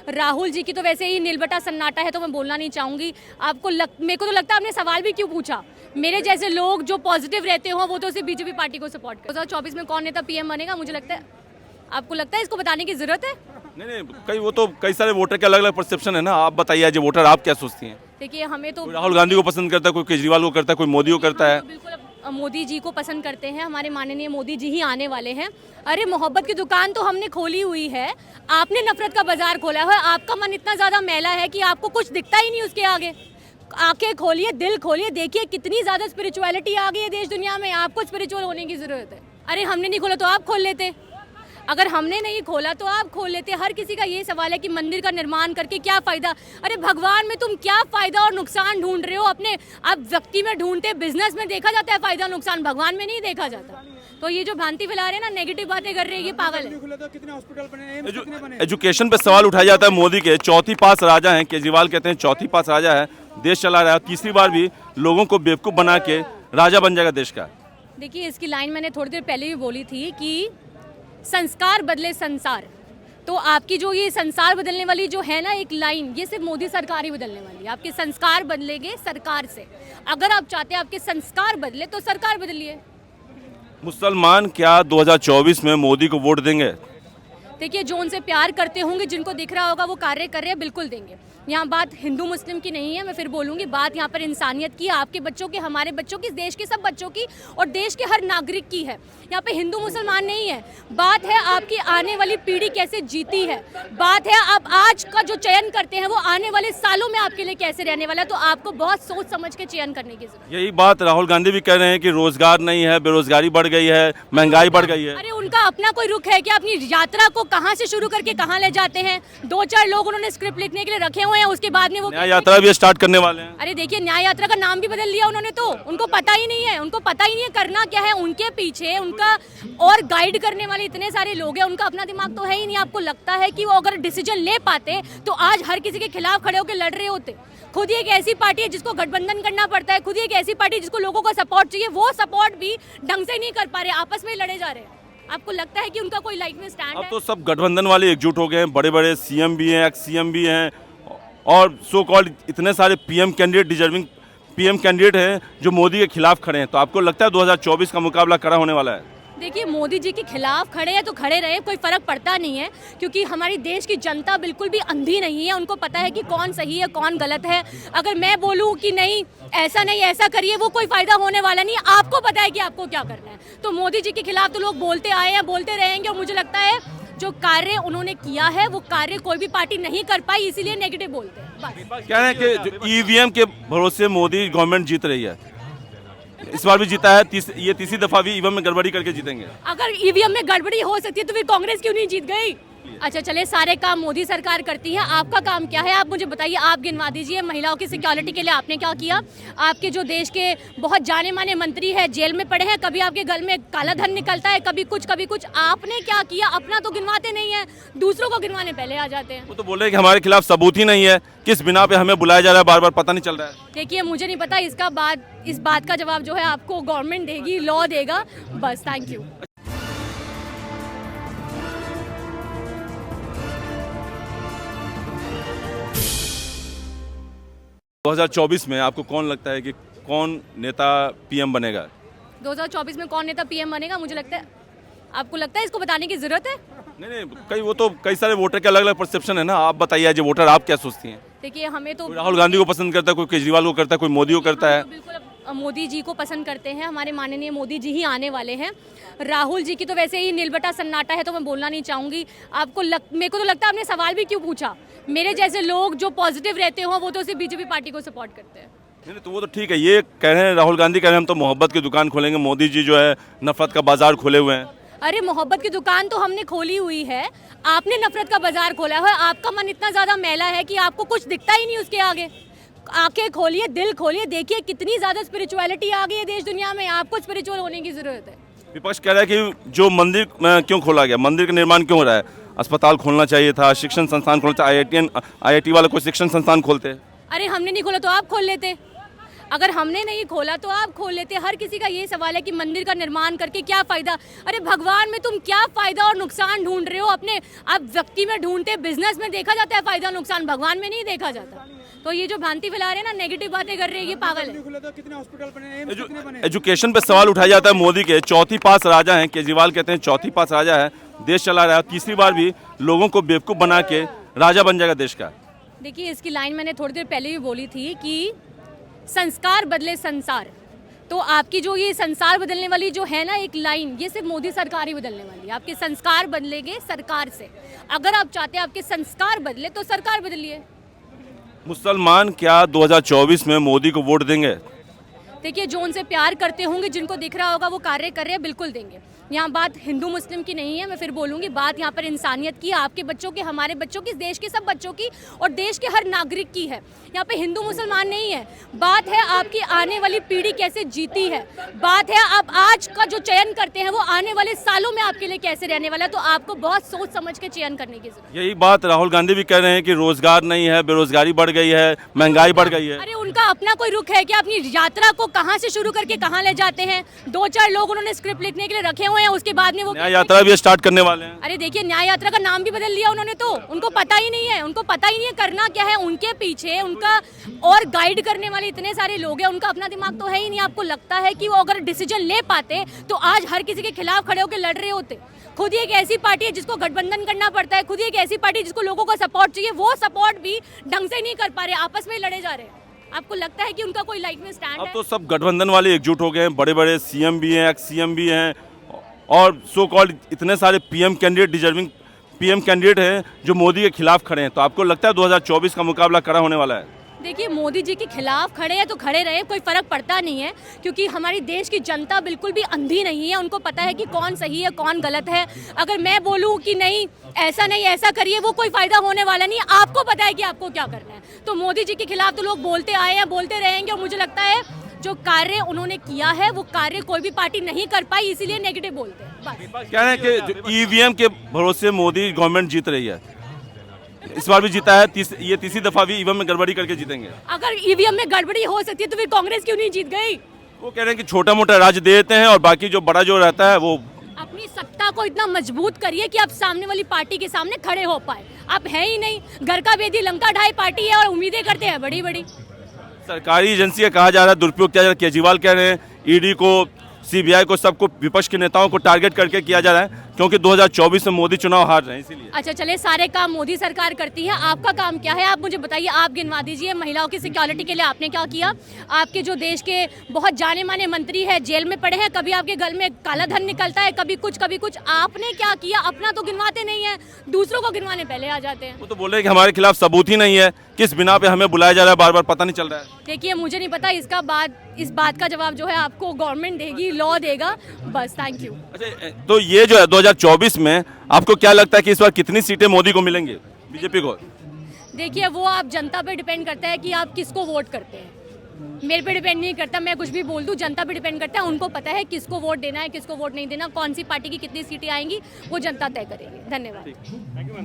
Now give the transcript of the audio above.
राहुल जी की तो वैसे ही नीलबटा सन्नाटा है, तो मैं बोलना नहीं चाहूँगी। मेरे को तो लगता है आपने सवाल भी क्यों पूछा। मेरे जैसे लोग जो पॉजिटिव रहते हो वो तो सिर्फ बीजेपी पार्टी को सपोर्ट कर। 2024 में कौन नेता पीएम बनेगा, मुझे लगता है, आपको लगता है इसको बताने की जरूरत है? नहीं, कई सारे वोटर के अलग अलग परसेप्शन है ना। आप बताइए आज वोटर आप क्या सोचती हैं? देखिए, हमें तो कोई राहुल गांधी को पसंद करता है, कोई केजरीवाल को करता है, कोई मोदी को करता है। बिल्कुल मोदी जी को पसंद करते हैं। हमारे माननीय मोदी जी ही आने वाले हैं। अरे मोहब्बत की दुकान तो हमने खोली हुई है, आपने नफरत का बाजार खोला है। आपका मन इतना ज़्यादा मैला है कि आपको कुछ दिखता ही नहीं उसके आगे। आंखें खोलिए, दिल खोलिए, देखिए कितनी ज़्यादा स्पिरिचुअलिटी आ गई है देश दुनिया में। आपको स्पिरिचुअल होने की ज़रूरत है। अरे हमने नहीं खोला तो आप खोल लेते, अगर हमने नहीं खोला तो आप खोल लेते। हर किसी का ये सवाल है कि मंदिर का निर्माण करके क्या फ़ायदा। अरे भगवान में तुम क्या फ़ायदा और नुकसान ढूंढ रहे हो? अपने आप व्यक्ति में ढूंढते, बिजनेस में देखा जाता है फ़ायदा नुकसान, भगवान में नहीं देखा जाता। तो ये जो भ्रांति फैला रहे हैं ना, नेगेटिव बातें कर रहे हैं, ये पागल है। एजुकेशन पे सवाल उठाया जाता है मोदी के। चौथी पास राजा हैं, केजरीवाल कहते हैं चौथी पास राजा है, देश चला रहा है। तीसरी बार भी लोगों को बेवकूफ़ बना के राजा बन जाएगा देश का। देखिए, इसकी लाइन मैंने थोड़ी देर पहले भी बोली थी कि संस्कार बदले संसार। तो आपकी जो ये संसार बदलने वाली जो है ना एक लाइन, ये सिर्फ मोदी सरकार ही बदलने वाली है। आपके संस्कार बदलेंगे सरकार से। अगर आप चाहते हैं आपके संस्कार बदले तो सरकार बदलिए। मुसलमान क्या 2024 में मोदी को वोट देंगे? देखिए, जो उनसे प्यार करते होंगे, जिनको दिख रहा होगा वो कार्य कर रहे हैं, बिल्कुल देंगे। यहाँ बात हिंदू मुस्लिम की नहीं है, मैं फिर बोलूँगी, बात यहाँ पर इंसानियत की, आपके बच्चों की, हमारे बच्चों की, देश के सब बच्चों की और देश के हर नागरिक की है। यहाँ पे हिंदू मुसलमान नहीं है। बात है आपकी आने वाली पीढ़ी कैसे जीती है। बात है आप आज का जो चयन करते हैं वो आने वाले सालों में आपके लिए कैसे रहने वाला है। तो आपको बहुत सोच समझ के चयन करने की जरूरत है। यही बात राहुल गांधी भी कह रहे हैं कि रोजगार नहीं है, बेरोजगारी बढ़ गई है, महंगाई बढ़ गई है। अरे उनका अपना कोई रुख है क्या? अपनी यात्रा को कहाँ से शुरू करके कहाँ ले जाते हैं? 2-4 लोग उन्होंने स्क्रिप्ट लिखने के लिए रखे हुए हैं, उसके बाद में वो नया यात्रा भी स्टार्ट करने वाले हैं। अरे देखिए, न्याय यात्रा का नाम भी बदल लिया उन्होंने। तो उनको पता ही नहीं है, उनको पता ही नहीं है करना क्या है। उनके पीछे उनका और गाइड करने वाले इतने सारे लोग हैं, उनका अपना दिमाग तो है ही नहीं। आपको लगता है कि वो अगर डिसीजन ले पाते तो आज हर किसी के खिलाफ खड़े होकर लड़ रहे होते। खुद ही एक ऐसी पार्टी है जिसको गठबंधन करना पड़ता है, खुद ही एक ऐसी पार्टी जिसको लोगों का सपोर्ट चाहिए, वो सपोर्ट भी ढंग से नहीं कर पा रहे, आपस में लड़े जा रहे हैं। आपको लगता है कि उनका कोई लाइफ में स्टैंड है? अब तो सब गठबंधन वाले एकजुट हो गए हैं, बड़े बड़े सीएम भी हैं, एक्स सीएम भी हैं, और सो कॉल्ड इतने सारे PM candidate, deserving PM candidate हैं जो मोदी के खिलाफ खड़े हैं। तो आपको लगता है 2024 का मुकाबला कड़ा होने वाला है? देखिए, मोदी जी के खिलाफ खड़े हैं तो खड़े रहे, कोई फर्क पड़ता नहीं है, क्योंकि हमारी देश की जनता बिल्कुल भी अंधी नहीं है। उनको पता है कि कौन सही है कौन गलत है। अगर मैं बोलूं कि नहीं ऐसा करिए, वो कोई फायदा होने वाला नहीं है। आपको पता है कि आपको क्या करना है। तो मोदी जी के खिलाफ तो लोग बोलते आए हैं, बोलते रहेंगे, और मुझे लगता है जो कार्य उन्होंने किया है वो कार्य कोई भी पार्टी नहीं कर पाई, इसीलिए नेगेटिव बोलते हैं। बस कह रहे हैं कि ईवीएम के भरोसे मोदी गवर्नमेंट जीत रही है। इस बार भी जीता है, ये तीसरी दफा भी ईवीएम में गड़बड़ी करके जीतेंगे। अगर ईवीएम में गड़बड़ी हो सकती है तो फिर कांग्रेस क्यों नहीं जीत गई? अच्छा चले, सारे काम मोदी सरकार करती है, आपका काम क्या है? आप मुझे बताइए, आप गिनवा दीजिए। महिलाओं की सिक्योरिटी के लिए आपने क्या किया? आपके जो देश के बहुत जाने माने मंत्री हैं जेल में पड़े हैं, कभी आपके गल में काला धन निकलता है, कभी कुछ कभी कुछ। आपने क्या किया? अपना तो गिनवाते नहीं है, दूसरों को गिनवाने पहले आ जाते हैं। वो तो बोल रहे हैं कि हमारे खिलाफ सबूत ही नहीं है, किस बिना पे हमें बुलाया जा रहा है बार बार, पता नहीं चल रहा है। देखिए, मुझे नहीं पता, इस बात का जवाब जो है आपको गवर्नमेंट देगी, लॉ देगा। बस, थैंक यू। 2024 में आपको कौन लगता है कि कौन नेता पीएम बनेगा? 2024 में कौन नेता पीएम बनेगा, मुझे लगता है, आपको लगता है इसको बताने की जरूरत है? नहीं, कई सारे वोटर के अलग अलग परसेप्शन है ना। आप बताइए आज वोटर आप क्या सोचती हैं? देखिए, हमें तो कोई राहुल गांधी को पसंद करता है, कोई केजरीवाल को करता है, कोई मोदी को करता है। बिल्कुल मोदी जी को पसंद करते हैं। हमारे माननीय मोदी जी ही आने वाले हैं। राहुल जी की तो वैसे ही नीलबटा सन्नाटा है, तो मैं बोलना नहीं चाहूँगी। मेरे को तो लगता है आपने सवाल भी क्यों पूछा। मेरे जैसे लोग जो पॉजिटिव रहते हो वो तो सिर्फ बीजेपी पार्टी को सपोर्ट करते हैं। नहीं, तो वो तो ठीक है। ये कह रहे हैं, राहुल गांधी कह रहे हैं हम तो मोहब्बत की दुकान खोलेंगे, मोदी जी जो है नफरत का बाजार खोले हुए हैं। अरे मोहब्बत की दुकान तो हमने खोली हुई है, आपने नफरत का बाजार खोला है। आपका मन इतना ज़्यादा मैला है कि आपको कुछ दिखता ही नहीं उसके आगे। आंखें खोलिए, दिल खोलिए, देखिए कितनी ज़्यादा स्पिरिचुअलिटी आ गई है देश दुनिया में। आपको स्पिरिचुअल होने की ज़रूरत है। विपक्ष कह रहा है कि जो मंदिर क्यों खोला गया, मंदिर का निर्माण क्यों हो रहा है? अस्पताल खोलना चाहिए था, शिक्षण संस्थान खोलना चाहिए। IIT वाले कोई शिक्षण संस्थान खोलते हैं। अरे हमने नहीं खोला तो आप खोल लेते, अगर हमने नहीं खोला तो आप खोल लेते। हर किसी का ये सवाल है कि मंदिर का निर्माण करके क्या फ़ायदा। अरे भगवान में तुम क्या फ़ायदा और नुकसान ढूंढ रहे हो? अपने आप व्यक्ति में ढूंढते, बिजनेस में देखा जाता है फ़ायदा नुकसान, भगवान में नहीं देखा जाता। तो ये जो भ्रांति फैला रहे हैं ना, नेगेटिव बातें कर रहे हैं, ये पागल है। कितने हॉस्पिटल बने, एजुकेशन पे सवाल उठाया जाता है मोदी के। चौथी पास राजा हैं, केजरीवाल कहते हैं चौथी पास राजा है, देश चला रहा है। तीसरी बार भी लोगों को बेवकूफ़ बना के राजा बन जाएगा देश का। देखिए, इसकी लाइन मैंने थोड़ी देर पहले भी बोली थी कि संस्कार बदले संसार। तो आपकी जो ये संसार बदलने वाली जो है ना एक लाइन, ये सिर्फ मोदी सरकार ही बदलने वाली है। आपके संस्कार बदलेंगे सरकार से। अगर आप चाहते हैं आपके संस्कार बदले तो सरकार बदलिए। मुसलमान क्या 2024 में मोदी को वोट देंगे? देखिए, जो उनसे प्यार करते होंगे, जिनको दिख रहा होगा वो कार्य कर रहे हैं, बिल्कुल देंगे। यहाँ बात हिंदू मुस्लिम की नहीं है, मैं फिर बोलूँगी, बात यहाँ पर इंसानियत की, आपके बच्चों की, हमारे बच्चों की, देश के सब बच्चों की और देश के हर नागरिक की है। यहाँ पे हिंदू मुसलमान नहीं है, बात है आपकी आने वाली पीढ़ी कैसे जीती है। बात है आप आज का जो चयन करते हैं वो आने वाले सालों में आपके लिए कैसे रहने वाला है। तो आपको बहुत सोच समझ के चयन करने की जरूरत है। यही बात राहुल गांधी भी कह रहे हैं कि रोजगार नहीं है, बेरोजगारी बढ़ गई है, महंगाई बढ़ गई है। अरे उनका अपना कोई रुख है क्या? अपनी यात्रा को कहाँ से शुरू करके कहाँ ले जाते हैं? 2-4 लोग उन्होंने स्क्रिप्ट लिखने के लिए रखे हुए हैं, उसके बाद में वो नया यात्रा भी स्टार्ट करने वाले हैं। अरे देखिए, न्याय यात्रा का नाम भी बदल लिया उन्होंने। तो उनको पता ही नहीं है, उनको पता ही नहीं है करना क्या है। उनके पीछे उनका और गाइड करने वाले इतने सारे लोग हैं, उनका अपना दिमाग तो है ही नहीं। आपको लगता है कि वो अगर डिसीजन ले पाते तो आज हर किसी के खिलाफ खड़े होकर लड़ रहे होते? खुद ही एक ऐसी पार्टी है जिसको गठबंधन करना पड़ता है, खुद ही एक ऐसी पार्टी है जिसको लोगों का सपोर्ट चाहिए, वो सपोर्ट भी ढंग से नहीं कर पा रहे, आपस में लड़े जा रहे हैं। आपको लगता है कि उनका कोई लाइफ में स्टैंड अब है? तो सब गठबंधन वाले एकजुट हो गए हैं, बड़े बड़े सीएम भी हैं, एक्स सीएम भी हैं, और सो कॉल्ड इतने सारे PM candidate, deserving PM candidate हैं जो मोदी के खिलाफ खड़े हैं। तो आपको लगता है 2024 का मुकाबला कड़ा होने वाला है? देखिए, मोदी जी के खिलाफ खड़े हैं तो खड़े रहे, कोई फर्क पड़ता नहीं है, क्योंकि हमारी देश की जनता बिल्कुल भी अंधी नहीं है। उनको पता है कि कौन सही है कौन गलत है। अगर मैं बोलूं कि नहीं ऐसा करिए, वो कोई फायदा होने वाला नहीं है। आपको पता है कि आपको क्या करना है। तो मोदी जी के खिलाफ तो लोग बोलते आए हैं, बोलते रहेंगे, और मुझे लगता है जो कार्य उन्होंने किया है वो कार्य कोई भी पार्टी नहीं कर पाई, इसीलिए नेगेटिव बोलते हैं। बस। कह रहे हैं कि ईवीएम के भरोसे मोदी गवर्नमेंट जीत रही है। इस बार भी जीता है, ये तीसरी दफा भी ईवीएम में गड़बड़ी करके जीतेंगे। अगर ईवीएम में गड़बड़ी हो सकती है तो फिर कांग्रेस क्यों नहीं जीत गई? वो कह रहे हैं कि छोटा मोटा राज्य दे देते हैं और बाकी जो बड़ा जो रहता है वो। अपनी सत्ता को इतना मजबूत करिए कि आप सामने वाली पार्टी के सामने खड़े हो पाए। आप है ही नहीं, घर का बेदी लंका ढाई पार्टी है और उम्मीदें करते हैं बड़ी बड़ी। सरकारी एजेंसी का कहा जा रहा है दुरुपयोग किया जा रहा है। केजरीवाल कह रहे हैं ईडी को, सीबीआई को, सबको, विपक्ष के नेताओं को टारगेट करके किया जा रहा है, क्योंकि 2024 में मोदी चुनाव हार रहे हैं इसीलिए। अच्छा चले, सारे काम मोदी सरकार करती है, आपका काम क्या है? आप मुझे बताइए, आप गिनवा दीजिए। महिलाओं की सिक्योरिटी के लिए आपने क्या किया? आपके जो देश के बहुत जाने माने मंत्री हैं जेल में पड़े हैं, कभी आपके घर में काला धन निकलता है, कभी कुछ कभी कुछ। आपने क्या किया? अपना तो गिनवाते नहीं है, दूसरों को गिनवाने पहले आ जाते हैं। वो तो बोल रहे हैं कि हमारे खिलाफ सबूत ही नहीं है, किस बिना पे हमें बुलाया जा रहा है बार बार, पता नहीं चल रहा है। देखिए, मुझे नहीं पता, इस बात का जवाब जो है आपको गवर्नमेंट देगी, लॉ देगा। बस, थैंक यू। अच्छा, तो ये जो है 2024 में आपको क्या लगता है कि इस बार कितनी सीटें मोदी को मिलेंगी, बीजेपी को? देखिए, वो आप जनता पे डिपेंड करता है कि आप किसको वोट करते हैं। मेरे पे डिपेंड नहीं करता, मैं कुछ भी बोल दूं। जनता पे डिपेंड करता है, उनको पता है किसको वोट देना है, किसको वोट नहीं देना, कौन सी पार्टी की कितनी सीटें आएंगी, वो जनता तय करेगी। धन्यवाद।